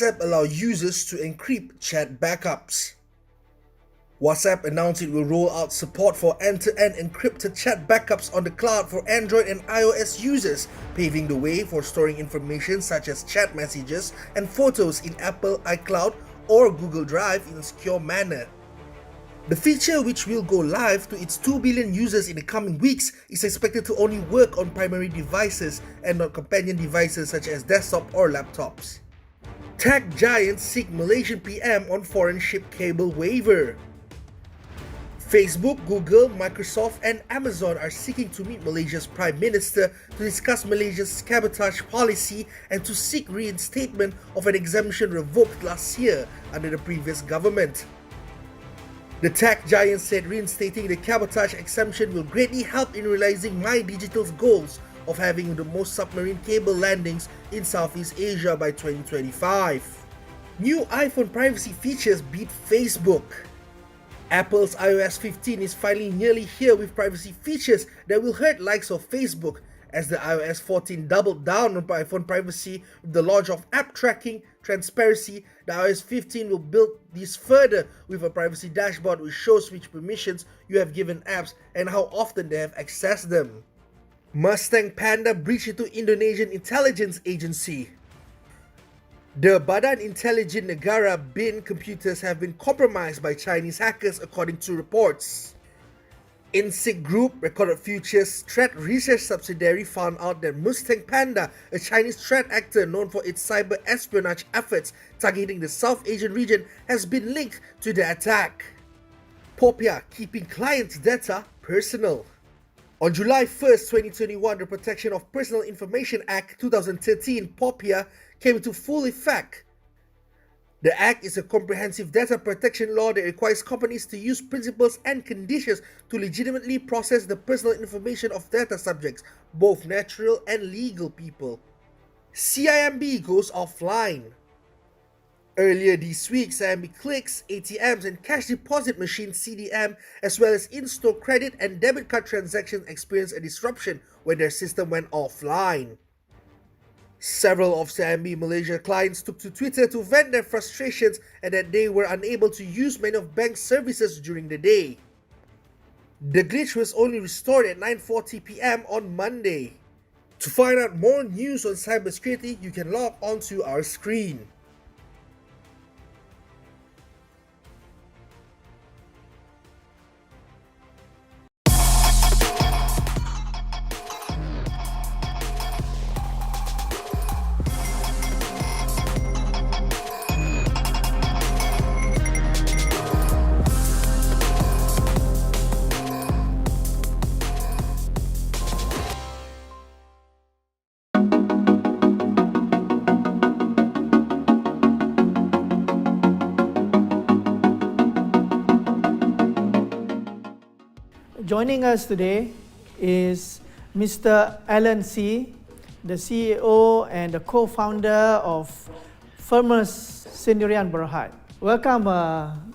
WhatsApp allow users to encrypt chat backups. WhatsApp announced it will roll out support for end-to-end encrypted chat backups on the cloud for Android and iOS users, paving the way for storing information such as chat messages and photos in Apple iCloud or Google Drive in a secure manner. The feature, which will go live to its 2 billion users in the coming weeks, is expected to only work on primary devices and not companion devices such as desktop or laptops. Tech giants seek Malaysian PM on foreign ship cable waiver. Facebook, Google, Microsoft and Amazon are seeking to meet Malaysia's Prime Minister to discuss Malaysia's cabotage policy and to seek reinstatement of an exemption revoked last year under the previous government. The tech giant said reinstating the cabotage exemption will greatly help in realizing MyDigital's goals of having the most submarine cable landings in Southeast Asia by 2025. New iPhone privacy features beat Facebook. Apple's iOS 15 is finally nearly here with privacy features that will hurt likes of Facebook, as the iOS 14 doubled down on iPhone privacy with the launch of app tracking, transparency. The iOS 15 will build this further with a privacy dashboard which shows which permissions you have given apps and how often they have accessed them. Mustang Panda breached into Indonesian intelligence agency. The Badan Intelijen Negara BIN computers have been compromised by Chinese hackers according to reports. INSIC Group, Recorded Futures threat research subsidiary, found out that Mustang Panda, a Chinese threat actor known for its cyber espionage efforts targeting the South Asian region, has been linked to the attack. Popia keeping clients' data personal. On July 1st, 2021, the Protection of Personal Information Act 2013, Popia, came into full effect. The Act is a comprehensive data protection law that requires companies to use principles and conditions to legitimately process the personal information of data subjects, both natural and legal people. CIMB goes offline. Earlier this week, CIMB clicks, ATMs and cash deposit machines CDM, as well as in-store credit and debit card transactions experienced a disruption when their system went offline. Several of CIMB Malaysia clients took to Twitter to vent their frustrations and that they were unable to use many of bank services during the day. The glitch was only restored at 9:40 p.m. on Monday. To find out more news on cybersecurity, you can log onto our screen. Joining us today is Mr. Alan C., the CEO and the co-founder of Firmus Sendirian Berhad. Welcome,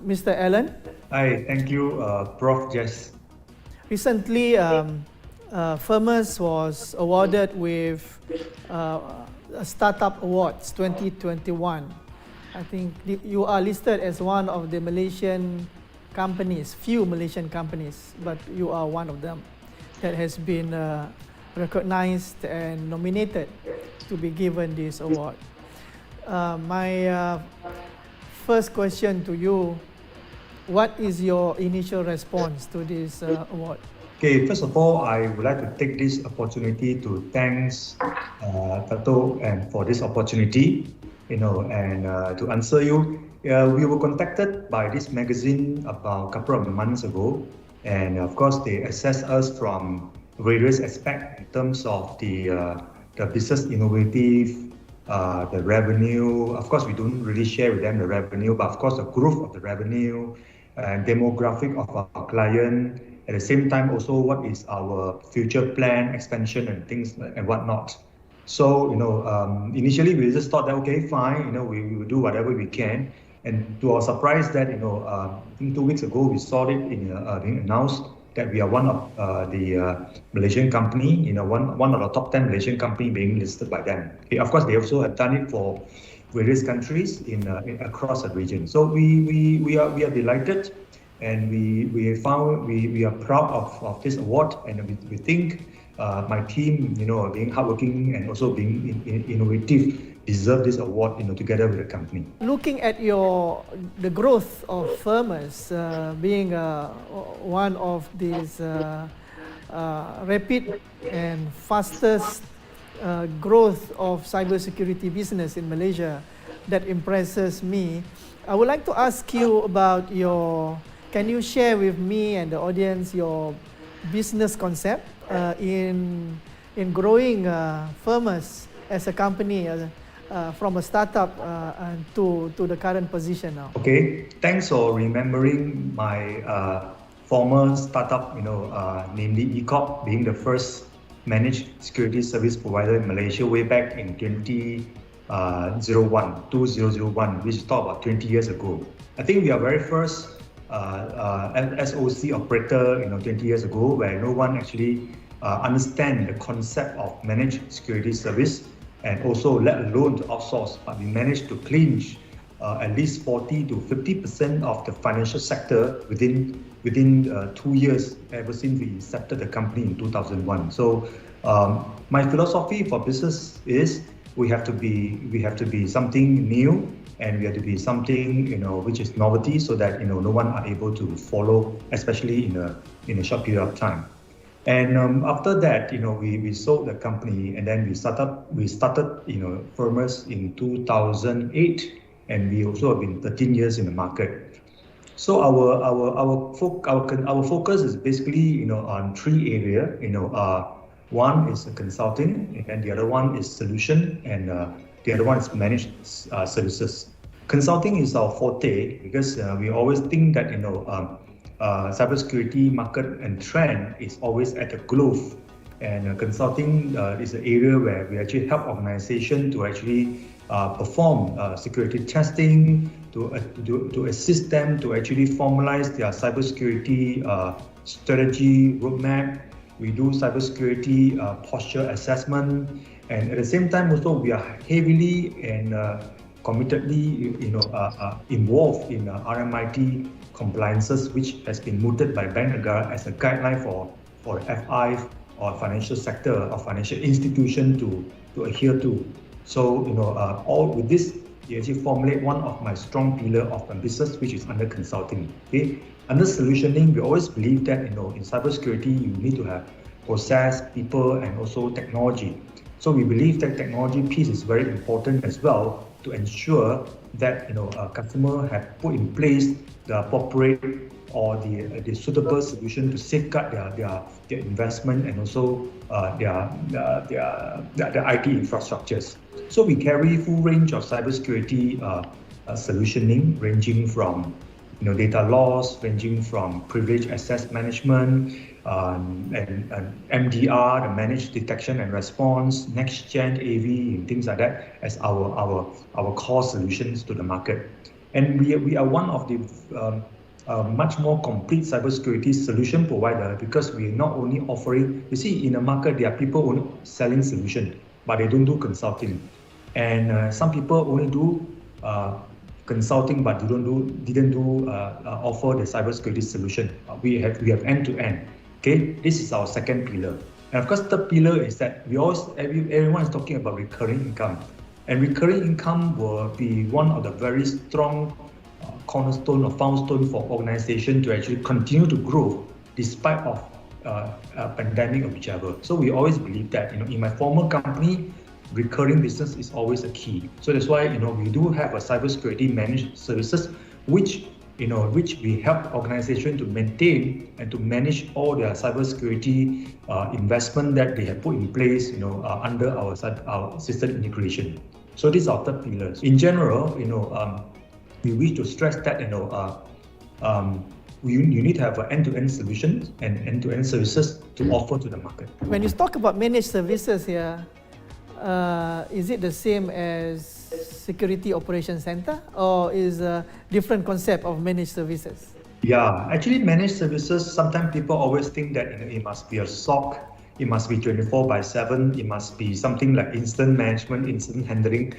Mr. Alan. Hi, thank you, Prof. Jess. Recently, Firmus was awarded with Startup Awards 2021. I think you are listed as one of the few Malaysian companies, but you are one of them that has been recognized and nominated to be given this award. My first question to you, what is your initial response to this award? Okay, first of all, I would like to take this opportunity to thanks Tato and for this opportunity, and to answer you. We were contacted by this magazine about a couple of months ago, and of course they assess us from various aspects in terms of the business innovative, the revenue. Of course, we don't really share with them the revenue, but of course the growth of the revenue and demographic of our client. At the same time, also what is our future plan, expansion, and things and whatnot. So initially we just thought that okay, fine, we will do whatever we can. And to our surprise, that I think 2 weeks ago we saw it being announced that we are one of the Malaysian company, one of the top 10 Malaysian company being listed by them. Okay, of course, they also have done it for various countries across the region. So we are delighted, and we are proud of this award, and we think my team, being hardworking and also being innovative, deserve this award, together with the company. Looking at the growth of Firmus, being one of these rapid and fastest growth of cybersecurity business in Malaysia, that impresses me. I would like to ask you about can you share with me and the audience your business concept in growing Firmus as a company from a startup to the current position now? Okay, thanks for remembering my former startup, namely eCorp, being the first managed security service provider in Malaysia way back in 2001, which is about 20 years ago. I think we are very first SOC operator, 20 years ago, where no one actually understand the concept of managed security service, and also let alone to outsource. But we managed to clinch at least 40 to 50% of the financial sector within 2 years ever since we started the company in 2001. So my philosophy for business is we have to be something new, and we have to be something which is novelty, so that no one are able to follow, especially in a short period of time. And after that, we sold the company, and then we started Firmus in 2008, and we also have been 13 years in the market. So our focus is basically on three areas. One is consulting, and the other one is solution, and the other one is managed services. Consulting is our forte because we always think that cybersecurity market and trend is always at a growth, and consulting is an area where we actually help organizations to actually perform security testing, to assist them to actually formalize their cybersecurity strategy roadmap. We do cybersecurity posture assessment, and at the same time also we are heavily and committedly involved in RMIT compliances, which has been mooted by Bank Negara as a guideline for FI or financial sector or financial institution to adhere to. So all with this, you actually formulate one of my strong pillar of my business, which is under consulting. Okay, under solutioning, we always believe that in cybersecurity you need to have process, people, and also technology. So we believe that technology piece is very important as well to ensure that a customer have put in place the appropriate or the suitable solution to safeguard their investment and also their IT infrastructures. So we carry full range of cybersecurity solutioning, ranging from data loss, ranging from privileged access management, and MDR, the managed detection and response, next gen AV, and things like that as our core solutions to the market. And we are one of the much more complete cybersecurity solution provider, because we are not only offering, you see, in the market there are people only selling solution, but they don't do consulting, and some people only do consulting but didn't offer the cybersecurity solution. We have end to end. Okay, this is our second pillar, and of course third pillar is that everyone is talking about recurring income, and recurring income will be one of the very strong cornerstone or foundstone for organization to actually continue to grow despite of a pandemic or whichever. So we always believe that in my former company, recurring business is always a key. So that's why we do have a cybersecurity managed services, which we help organization to maintain and to manage all their cybersecurity investment that they have put in place under our system integration. So these are the pillars. In general, we wish to stress that you need to have an end-to-end solution and end-to-end services to offer to the market. When you talk about managed services here, is it the same as security operation center, or is a different concept of managed services? Yeah, actually managed services, sometimes people always think that it must be a SOC, It must be 24/7. It must be something like instant management, instant handling.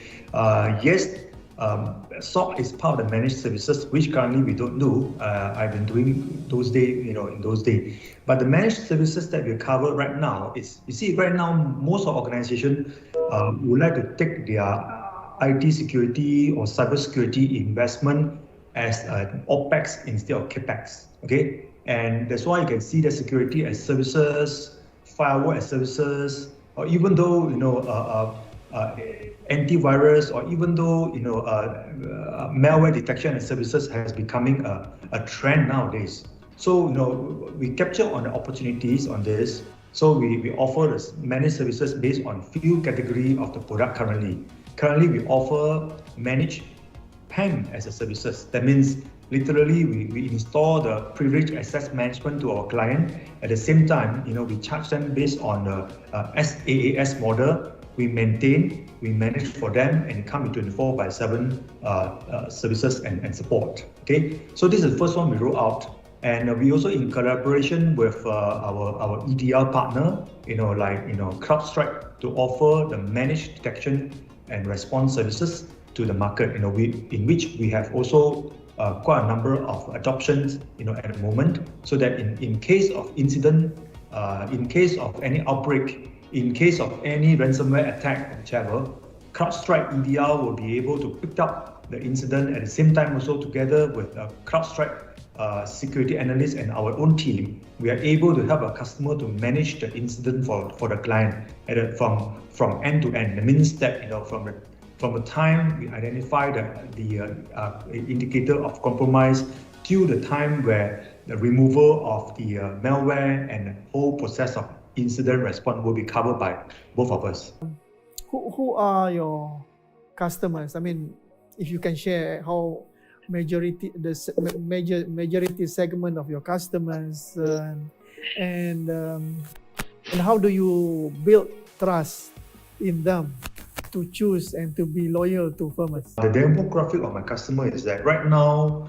Yes, SOC is part of the managed services, which currently we don't do. I've been doing those days, in those days. But the managed services that we cover right now is, you see, right now most of organizations would like to take their IT security or cybersecurity investment as an OPEX instead of CAPEX. Okay, and that's why you can see the security as services, firewall as services, or even though antivirus, or even though malware detection and services has becoming a trend nowadays. So we capture on the opportunities on this. So we offer the managed services based on few category of the product currently. Currently we offer managed PAM as a services. That means literally we install the privileged access management to our client. At the same time, we charge them based on the SaaS model. We maintain, we manage for them, and come with 24/7 services and support. Okay, so this is the first one we roll out. And we also, in collaboration with our EDR partner, CrowdStrike, to offer the managed detection and response services to the market. In which we have also quite a number of adoptions, at the moment, so that in case of incident, in case of any outbreak, in case of any ransomware attack, whichever, CrowdStrike EDR will be able to pick up the incident at the same time. Also, together with CrowdStrike security analysts and our own team, we are able to help a customer to manage the incident for the client from end to end. That means that from the time we identify the indicator of compromise till the time where the removal of the malware and the whole process of incident response will be covered by both of us. Who are your customers? I mean, if you can share how majority segment of your customers, and how do you build trust in them to choose and to be loyal to Firmus? The demographic of my customer is that right now,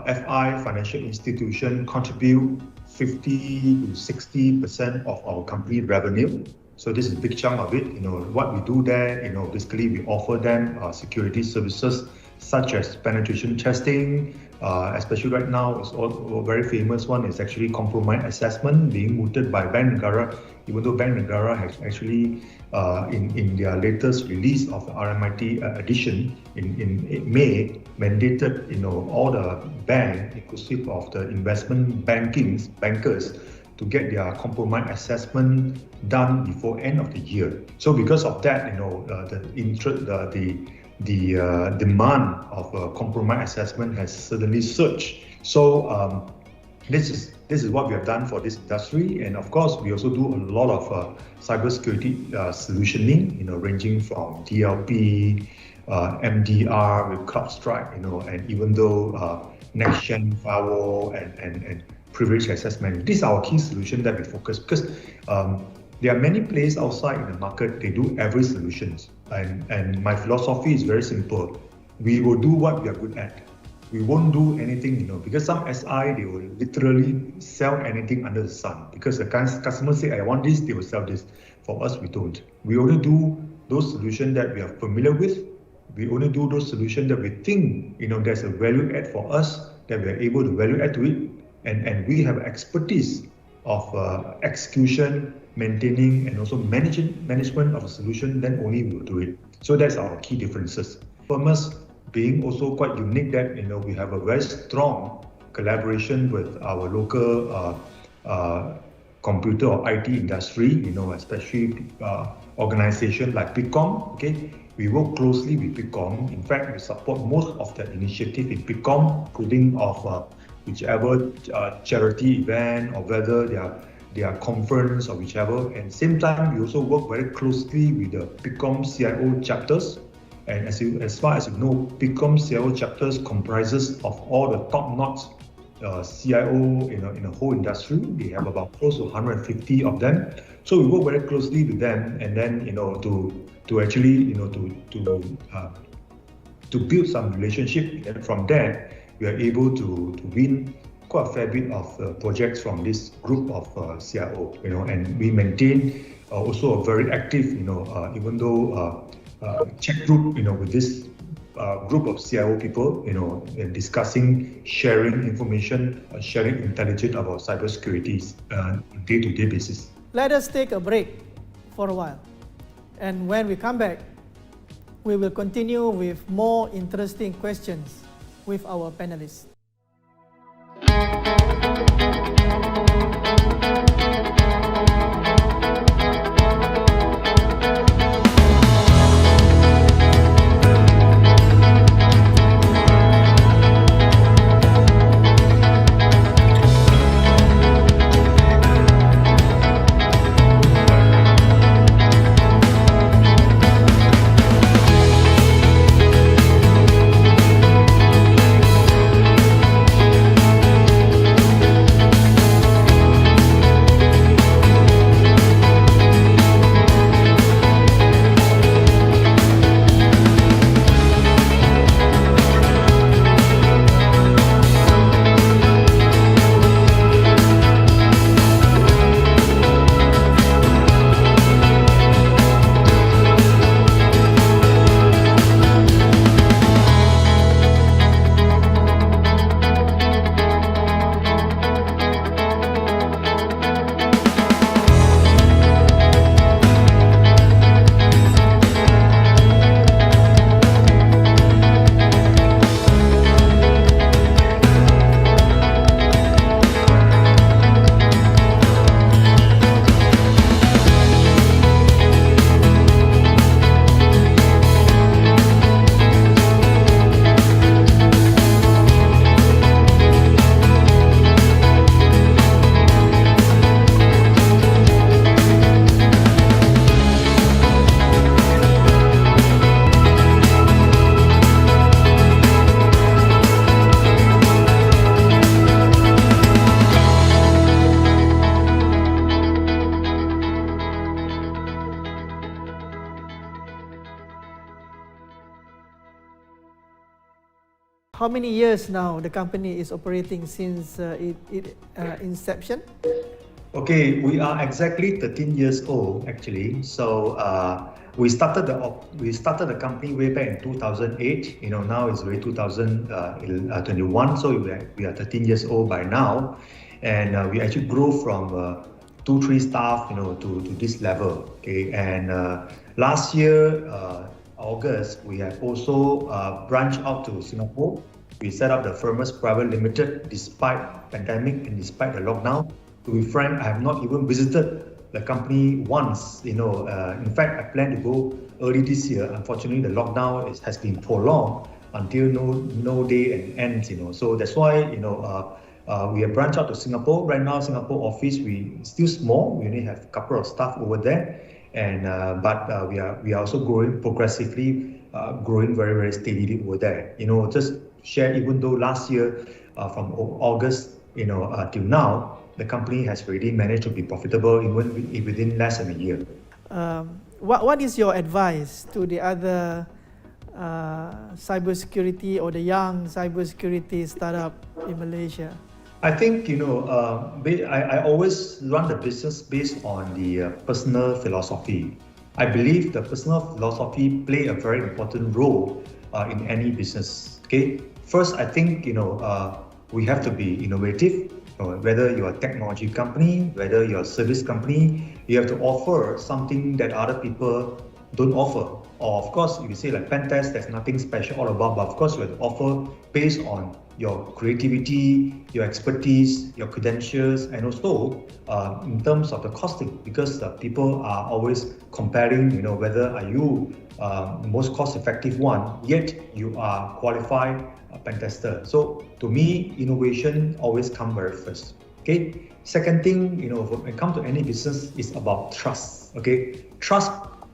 FI financial institution contribute 50 to 60% of our company revenue. So this is a big chunk of it. What we do there, basically we offer them security services such as penetration testing, especially right now, it's all very famous one is actually compromise assessment being mooted by Bank Negara. Even though Bank Negara has actually, in their latest release of the RMIT edition in May, mandated all the bank, inclusive of the investment bankers, to get their compromise assessment done before end of the year. So because of that, the demand of compromise assessment has suddenly surged. So this is what we have done for this industry, and of course we also do a lot of cybersecurity solutioning, ranging from DLP, MDR with CrowdStrike, and even though next-gen firewall and privileged access management. These are our key solutions that we focus, because there are many players outside in the market. They do every solutions, and my philosophy is very simple. We will do what we are good at. We won't do anything, because some SI, they will literally sell anything under the sun. Because the customer say, I want this, they will sell this. For us, we don't. We only do those solutions that we are familiar with. We only do those solutions that we think, there's a value add for us, that we are able to value add to it. And we have expertise of execution, maintaining, and also management of a solution, then only we will do it. So that's our key differences. Firmus being also quite unique that we have a very strong collaboration with our local computer or IT industry, especially organization like PICOM. Okay, we work closely with PICOM. In fact, we support most of the initiative in PICOM, including of whichever charity event, or whether they are conference or whichever. And same time, we also work very closely with the PICOM CIO chapters. And as far as you know, PICOM CIO chapters comprises of all the top-notch CIO in the whole industry. We have about close to 150 of them. So we work very closely with them, and then to actually to build some relationship. And from there, we are able to win quite a fair bit of projects from this group of CIO, and we maintain also a very active, even though chat group, with this group of CIO people, in discussing, sharing information, sharing intelligence about cybersecurity on a day-to-day basis. Let us take a break for a while. And when we come back, we will continue with more interesting questions with our panelists. How many years now the company is operating since its inception? Okay, we are exactly 13 years old actually. So we started the company way back in 2008. Now it's already 2021. So we are 13 years old by now, and we actually grow from 2-3 staff, to this level. Okay, and last year August we have also branched out to Singapore. We set up the Firmus Private Limited despite pandemic and despite the lockdown. To be frank, I have not even visited the company once. In fact, I plan to go early this year. Unfortunately, the lockdown has been prolonged until no day and ends. So that's why we have branched out to Singapore. Right now, Singapore office we still small. We only have a couple of staff over there, and but we are also growing progressively, growing very very steadily over there. Just share, even though last year from August till now, the company has already managed to be profitable even within less than a year. What is your advice to the other cybersecurity or the young cybersecurity startup in Malaysia? I think I always run the business based on the personal philosophy. I believe the personal philosophy play a very important role in any business. Okay, first I think we have to be innovative. Whether you're a technology company, whether you're a service company, you have to offer something that other people don't offer. Or of course, if you say like pen test, there's nothing special all about, but of course you have to offer based on your creativity, your expertise, your credentials, and also in terms of the costing, because people are always comparing, whether are you the most cost-effective one, yet you are qualified pen tester. So to me, innovation always comes very first. Okay. Second thing, when it comes to any business, is about trust. Okay. Trust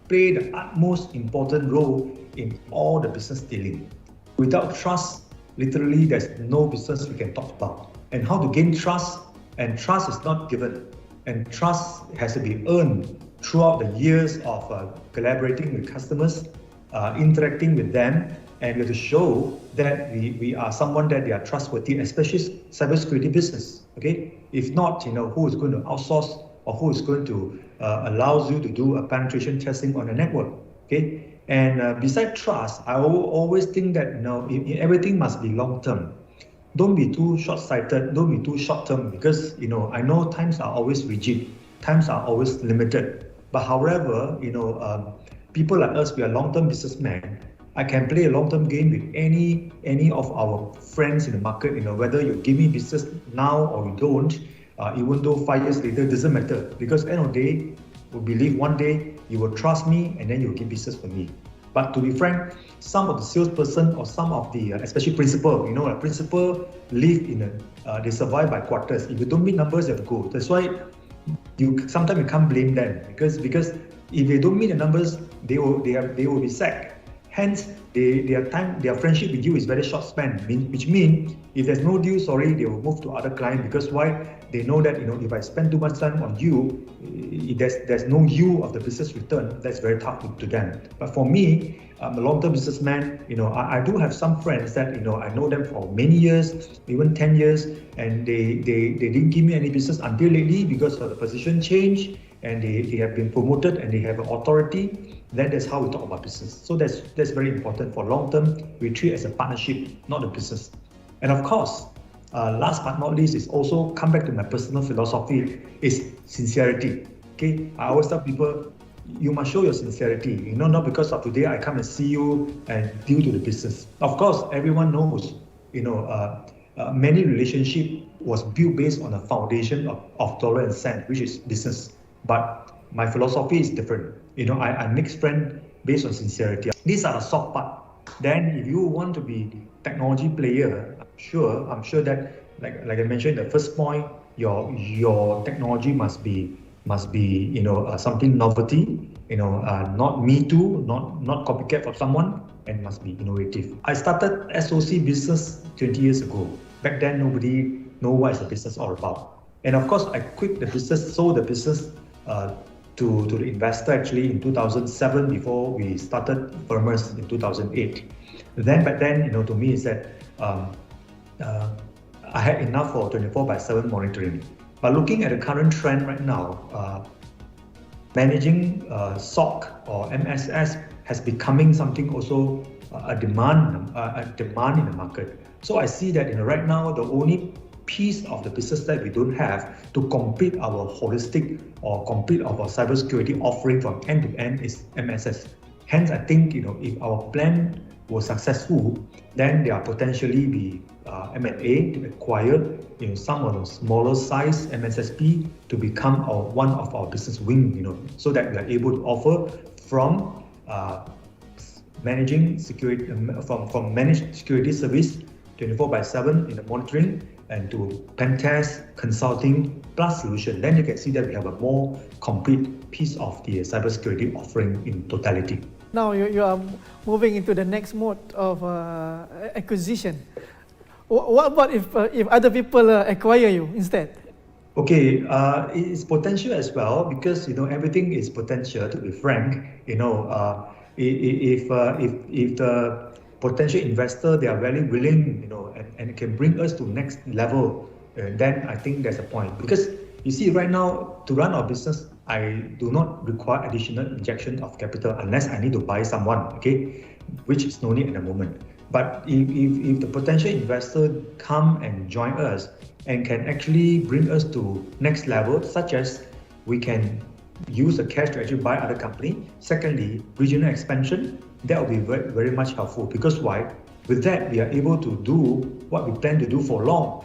play the utmost important role in all the business dealing. Without trust, literally there's no business we can talk about. And how to gain trust? And trust is not given. And trust has to be earned throughout the years of collaborating with customers, interacting with them, and we have to show that we are someone that they are trustworthy, especially cybersecurity business. Okay, if not, who is going to outsource or who is going to allows you to do a penetration testing on a network? Okay, and beside trust, I always think that everything must be long term. Don't be too short-sighted, don't be too short-term, because I know times are always rigid, times are always limited. But however, people like us, we are long-term businessmen. I can play a long-term game with any of our friends in the market. Whether you give me business now or you don't, even though 5 years later, doesn't matter, because end of the day, we believe one day you will trust me and then you'll give business for me. But to be frank, some of the salesperson or some of the, especially principal, a principal live they survive by quarters. If you don't meet numbers, you have to go. That's why sometimes you can't blame them, because if they don't meet the numbers, they will be sacked. Hence, their friendship with you is very short span, which means if there's no deal, sorry, they will move to other client, because why? They know that if I spend too much time on you, there's no yield of the business return. That's very tough to them. But for me, I'm a long-term businessman. I do have some friends that I know them for many years, even 10 years, and they didn't give me any business until lately because of the position change, and they have been promoted and they have an authority. Then that's how we talk about business. So that's very important. For long term, we treat it as a partnership, not a business. And of course, last but not least, is also come back to my personal philosophy, is sincerity. Okay, I always tell people, you must show your sincerity. Not because of today I come and see you and due to the business. Of course, everyone knows, many relationship was built based on a foundation of dollar and cent, which is business. But my philosophy is different. I mix friend based on sincerity. These are the soft part. Then if you want to be technology player, I'm sure that like I mentioned in the first point, your technology must be something novelty, not me too, not copycat of someone, and must be innovative. I started SOC business 20 years ago. Back then nobody know what is the business all about. And of course I quit the business, sold the business to the investor actually in 2007, before we started Firmus in 2008. Back then, to me is that I had enough for 24/7 monitoring. But looking at the current trend right now, managing SOC or MSS has becoming something also a demand in the market. So I see that right now the only piece of the business that we don't have to complete our holistic or complete our cybersecurity offering from end to end is MSS. Hence, I think if our plan was successful, then there are potentially be M&A to acquire some of the smaller size MSSP to become one of our business wing, so that we are able to offer from managing security from managed security service 24/7 in the monitoring, and to pen test, consulting, plus solution. Then you can see that we have a more complete piece of the cybersecurity offering in totality. Now you are moving into the next mode of acquisition. What about if other people acquire you instead? Okay, it's potential as well, because everything is potential. To be frank, if the potential investor, they are very willing, and can bring us to next level, then I think there's a point. Because you see, right now, to run our business, I do not require additional injection of capital unless I need to buy someone, okay, which is no need at the moment. But if the potential investor come and join us and can actually bring us to next level, such as we can use the cash to actually buy other company. Secondly, regional expansion, that will be very, very much helpful, because why? With that, we are able to do what we plan to do for long,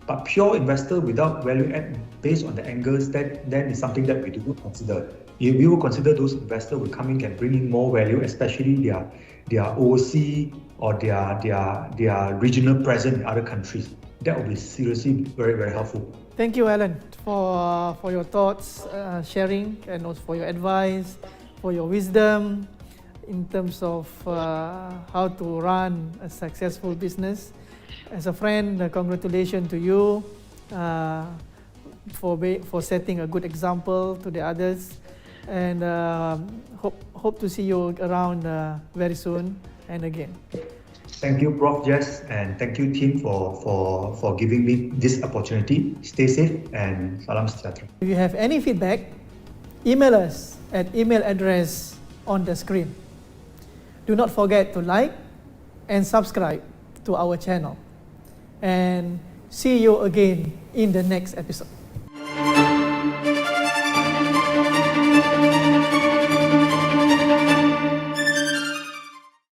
but pure investor without value add based on the angles, then is something that we do not consider. If we will consider those investors who come in can bring in more value, especially their OC or their regional presence in other countries. That will be seriously very, very helpful. Thank you, Alan, for your thoughts, sharing, and also for your advice, for your wisdom in terms of how to run a successful business. As a friend, congratulations to you for setting a good example to the others, and hope to see you around very soon and again. Thank you, Prof. Jess, and thank you, team, for giving me this opportunity. Stay safe and salam sejahtera. If you have any feedback, email us at email address on the screen. Do not forget to like and subscribe to our channel. And see you again in the next episode.